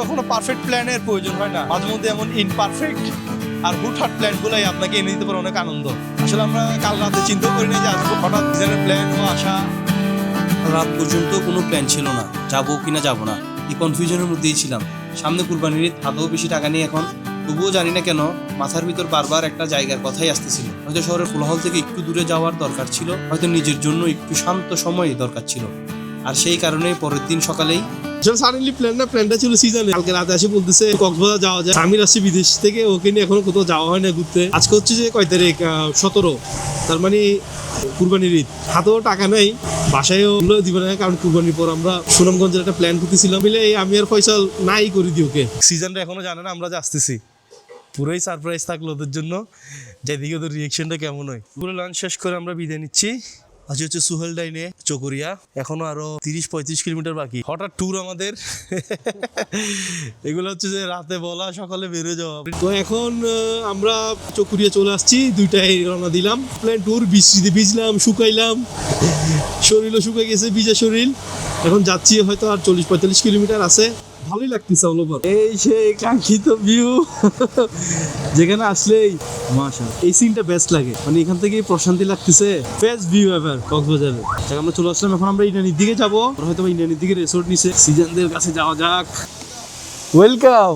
কখনো পারফেক্ট প্ল্যানের প্রয়োজন হয় না, মাঝে মধ্যে এমন ইনপারফেক্ট আর হুটহাট প্ল্যানগুলোই আপনাকে এনে দিতে পারে অনেক আনন্দ। আসলে আমরা কাল রাতে চিন্তা করি না যে আজকে হঠাৎ ডিজাইনের প্ল্যান ও আসা। রাত পর্যন্ত কোনো প্ল্যান ছিল না, যাবো কিনা যাবো না, এই কনফিউশনের মধ্যেই ছিলাম। সামনে কুরবানির ঈদ, হাতেও বেশি টাকা নেই এখন। তবুও জানি না কেন মাথার ভিতর বারবার একটা জায়গার কথাই আসতেছিল। হয়তো শহরের কোলাহল থেকে একটু দূরে যাওয়ার দরকার ছিল, হয়তো নিজের জন্য একটু শান্ত সময় দরকার ছিল। আর সেই কারণে পরের দিন সকালেই সাডেনলি প্ল্যানটা ছিল সিজনে। কালকে রাতে আসে বলতেছে কক্সবাজার যাওয়া যায়। আমির আসছে বিদেশ থেকে, ওকে নিয়ে এখনো কোথাও যাওয়া হয় না ঘুরতে। আজকে হচ্ছে যে কয় তারিখ, 17, তার মানে কুরবানির ঈদ। হাতেও টাকা নেই, বাসায়ও দিবে না, কারণ কুরবানির পর আমরা সুনামগঞ্জের একটা প্ল্যান করতেছিলাম মিলে আমি আর ফয়সাল নাই করে দিই ওকে। সিজনটা এখনো জানে না আমরা যে আসতেছি, পুরোই সারপ্রাইজ থাকলো ওদের জন্য, যেদিকে ওদের রিয়েকশনটা কেমন হয়। পুরো লাঞ্চ শেষ করে আমরা বিদায় নিচ্ছি। আজ হচ্ছে সুহেল ডাইনে চকরিয়া, এখনো আরো 30-35 কিলোমিটার বাকি। হঠাৎ ট্যুর আমাদের এগুলো হচ্ছে যে রাতে বলা সকালে বেরোয় যাওয়া। তো এখন আমরা চকরিয়া চলে আসছি, 2টায় রওনা দিলাম। প্ল্যান ট্যুর, বৃষ্টিতে ভিজলাম, শুকাইলাম, শরীরও শুকাই গেছে, ভিজা শরীর। এখন যাচ্ছি, হয়তো আর 40-45 কিলোমিটার আছে। ভালোই লাগতেছে অল ওভার। এই সেই কাঙ্ক্ষিত ভিউ, যেখানে আসলেই মাশাআল্লাহ এই সিনটা বেস্ট লাগে। মানে এখান থেকে প্রশান্তি লাগতেছে, বেস্ট ভিউ এভার কক্সবাজারে। আমরা চলে আসলাম, এখন আমরা ইন্ডিয়ানের দিকে যাবো। হয়তো ইন্ডিয়ানের দিকে রিসোর্ট নিছে, সিজনদের কাছে যাওয়া যাক। Welcome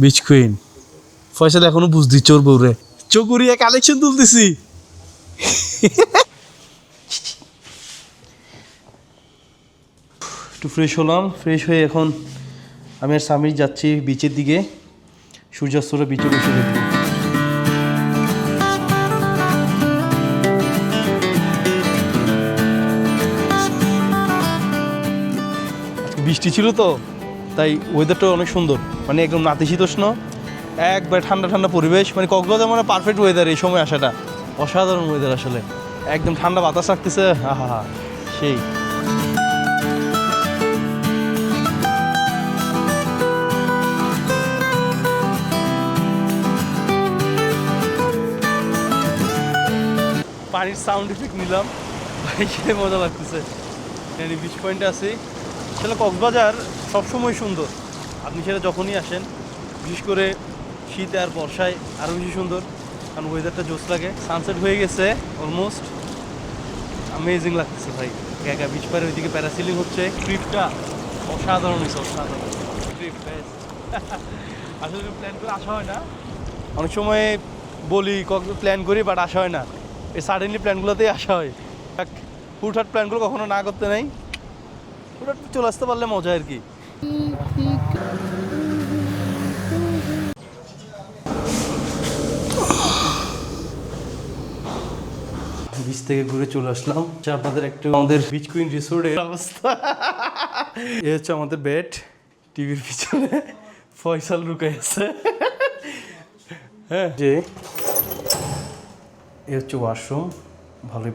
beach queen. ফয়সাল এখনো বুঝ দিচ্ছে ওর বউরে। চকুরিয়া কালেকশন তুলতেছি। একটু ফ্রেশ হলাম, ফ্রেশ হয়ে এখন আমি আর সামির যাচ্ছি বিচের দিকে। সূর্যাস্তটা বিচে বসে দেখি। বৃষ্টি ছিল তো, তাই ওয়েদারটা অনেক সুন্দর, মানে একদম নাতিশীতোষ্ণ, একবার ঠান্ডা ঠান্ডা পরিবেশ। মানে কক্সবাজার মানে পারফেক্ট ওয়েদার এই সময় আসাটা, অসাধারণ ওয়েদার আসলে। একদম ঠান্ডা বাতাস লাগতেছে, আহা সেই। পানির সাউন্ড ইফেক্ট নিলাম, বাইকে মজা লাগতেছে। বিচ পয়েন্টে আছি। আসলে কক্সবাজার সবসময় সুন্দর, আপনি সেটা যখনই আসেন, বিশেষ করে শীতে আর বর্ষায় আরও বেশি সুন্দর, কারণ ওয়েদারটা জোস লাগে। সানসেট হয়ে গেছে অলমোস্ট, অ্যামেজিং লাগতেছে ভাই। একা বিচ পাড়ে ওইদিকে প্যারাসিলিং হচ্ছে। ট্রিপটা অসাধারণ হয়েছে, অসাধারণ ট্রিপ। আসলে প্ল্যান করে আসা হয় না, অনেক সময় বলি প্ল্যান করি বাট আসা হয় না। এই সাডেনলি প্ল্যানগুলোতেই আসা হয়। হুটহাট প্ল্যানগুলো কখনো না করতে নেই, হুটহাট চলে আসতে পারলে মজা আর কি। বিচ থেকে ঘুরে চলে আসলাম। আপনাদের একটু আমাদের বিচ কুইন রিসোর্টের অবস্থা। এ হচ্ছে আমাদের বেড, টিভির পিছনে ফয়সাল রুকাই আছে। হ্যাঁ, যে এ হচ্ছে ওয়াশরুম, ভালোই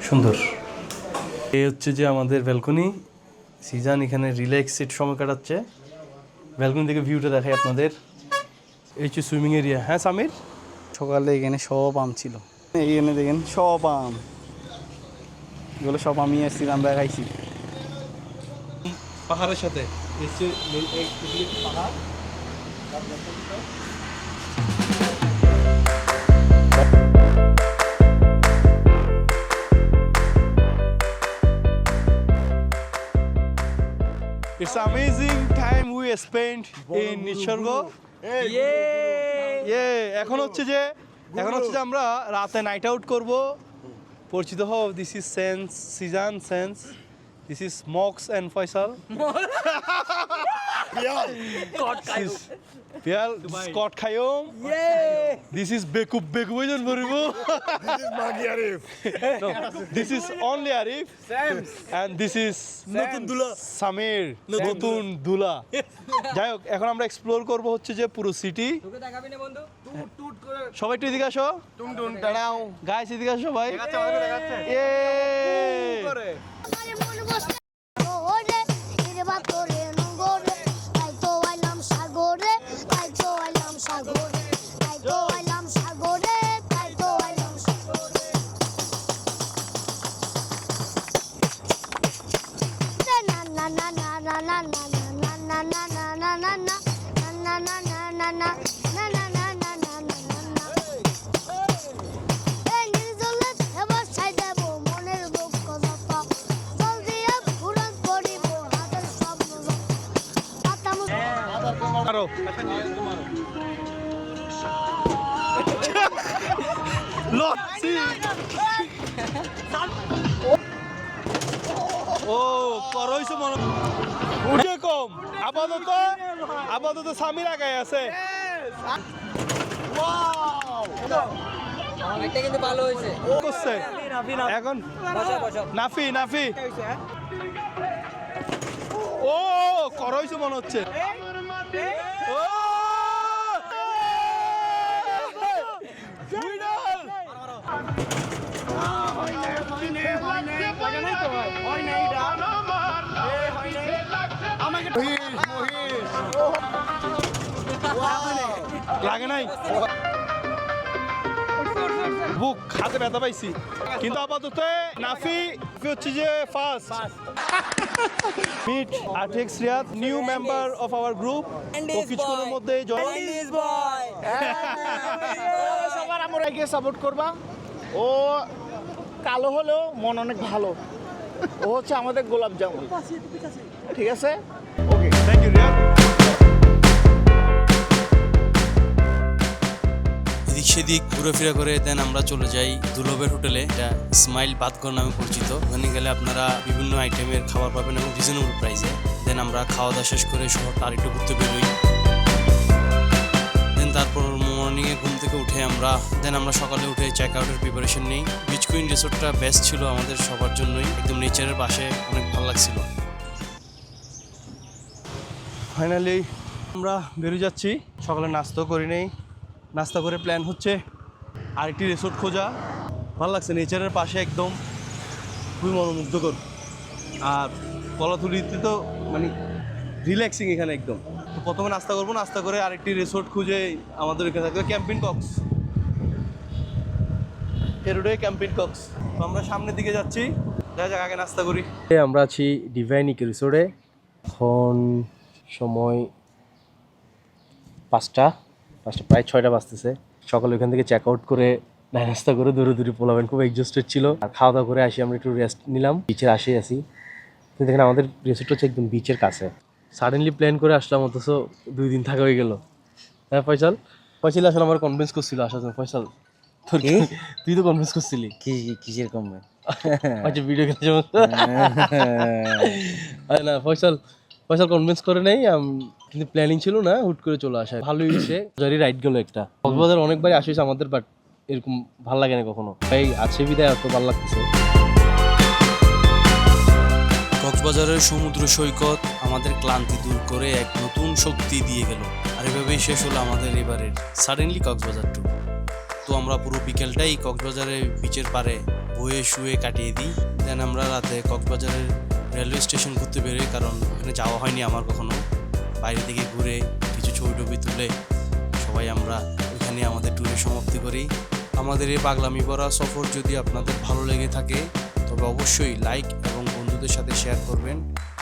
সুন্দর। এ হচ্ছে যে আমাদের ব্যালকনি। সিজান এখানে রিল্যাক্সেড সময় কাটাচ্ছে। ব্যালকনি থেকে ভিউটা দেখাই আপনাদের। এই হচ্ছে সুইমিং এরিয়া। হ্যাঁ সামির, সকালে এখানে সব আম ছিল, এইখানে দেখেন সব আম, এগুলো সব আমি এসেছি, আমরা খাইছি। পাহাড়ের সাথে পাহাড়। It's amazing time we spent in Nishargo. এখন হচ্ছে যে আমরা রাতে নাইট আউট করব। পরিচিত হও, this is sense, Sijan sense, this is Mox and Faisal. Piyal Scott Khayam. This is বেকুব বেকুবজন বলব। This is Magi Arif. No, this is only Arif. And this is নতুন দুলা সামির, নতুন দুলা। যাই হোক, এখন আমরা এক্সপ্লোর করব হচ্ছে যে পুরো সিটি। তোকে দেখাবি না বন্ধু, টুট করে সবাই একটু এদিকে আসো। টুন টুন টাড়াও গাইস, এদিকে আসো ভাই। দেখাচ্ছে, আমাদের দেখাচ্ছে। করে মারো। ও করইছো মনে উঠে কম আপাতত সামির আগায় আছে। অনেকটা কিন্তু ভালো হয়েছে। ও করছে এখন নাফি ও করইছো মনে হচ্ছে। ও লাগে নাই বুক হাতে ব্যথা পাইছি কিন্তু আপাতত নাফি হচ্ছে যে first meet RTX Riyad new member of our group ও কিছুক্ষণের মধ্যে সবার আমরা এগিয়ে সাপোর্ট করবা। ও কালো হলেও মন অনেক ভালো। ও হচ্ছে আমাদের গোলাপ জামুন, ঠিক আছে? ওকে, থ্যাংক ইউ রিয়াদ। এদিক সেদিক ঘুরেফেরা করে দেন আমরা চলে যাই দুলভের হোটেলে, এটা স্মাইল বাতঘর নামে পরিচিত। ওখানে গেলে আপনারা বিভিন্ন আইটেমের খাবার পাবেন এবং রিজনেবল প্রাইসে। দেন আমরা খাওয়া দাওয়া শেষ করে শহরটা আরেকটু ঘুরতে বেরোই। দেন তারপর মর্নিংয়ে ঘুম থেকে উঠে আমরা সকালে উঠে চেক আউটের প্রিপারেশন নিই। বিচ কুইন রিসোর্টটা বেস্ট ছিল আমাদের সবার জন্যই, একদম নেচারের পাশে, অনেক ভালো লাগছিল। ফাইনালি আমরা বেরিয়ে যাচ্ছি। সকালে নাস্তা করি নেই, নাস্তা করে প্ল্যান হচ্ছে আরেকটি রিসোর্ট খোঁজা। ভালো লাগছে, নেচারের পাশে একদম খুবই মনোমুগ্ধকর। আর কলাতুলিতে তো মানে রিল্যাক্সিং এখানে একদম। তো প্রথমে নাস্তা করবো, নাস্তা করে আরেকটি রিসোর্ট খুঁজে আমাদের এখানে থাকবে ক্যাম্পিং কক্স, এরোডে ক্যাম্পিং কক্স। তো আমরা সামনের দিকে যাচ্ছি, দেখা যাক আগে নাস্তা করি। আমরা আছি ডিভাইন ইকো রিসোর্টে। এখন সময় 5টা প্রায় 6টা বাজতেছে। সকালে ওখান থেকে চেক আউট করে নাস্তা করে দূরে পোলাবেন, খুব এক্সস্টেড ছিল। আর খাওয়া দাওয়া করে আসি, আমরা একটু রেস্ট নিলাম, বিচের আসে আছি। কিন্তু দেখেন আমাদের রিসোর্ট হচ্ছে একদম বিচের কাছে। সাডেনলি প্ল্যান করে আসলাম, অথচ 2 দিন থাকা হয়ে গেল। হ্যাঁ ফয়সাল আসলে আমার কনভিন্স করছিল আসার জন্য। ফয়সাল তোর তুই তো কনভিন্স করছিলি। কিসের কমবে? আচ্ছা ভিডিও খেলতে না, ফয়সাল কনভিন্স করে নাই, কিন্তু প্ল্যানিং ছিল না, হুট করে চলে আসা। ভালোই হয়েছে, জরি রাইড গেল একটা। কক্সবাজার অনেকবার আসিস আমাদের, বাট এরকম ভালো লাগে না কখনো। ভাই আছে বিদায় এত ভালো লাগতেছে। কক্সবাজারের সমুদ্র সৈকত আমাদের ক্লান্তি দূর করে এক নতুন শক্তি দিয়ে গেল। আর এভাবেই শেষ হলো আমাদের এবারের সাডেনলি কক্সবাজার ট্যুর। তো আমরা পুরো বিকেলটাই কক্সবাজারের বিচের পাড়ে বয়ে শুয়ে কাটিয়ে দিই। দেন আমরা রাতে কক্সবাজারের রেলওয়ে স্টেশন ঘুরতে বেরোই, কারণ ওখানে যাওয়া হয়নি আমার কখনো। বাইরে থেকে ঘুরে কিছু ছবি তুলে সবাই আমরা ওইখানে আমাদের ট্যুরের সমাপ্তি করি। আমাদের এই পাগলামি ভরা সফর যদি আপনাদের ভালো লেগে থাকে তবে অবশ্যই লাইক এবং বন্ধুদের সাথে শেয়ার করবেন।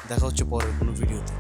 দেখা হচ্ছে পরের কোনো ভিডিওতে।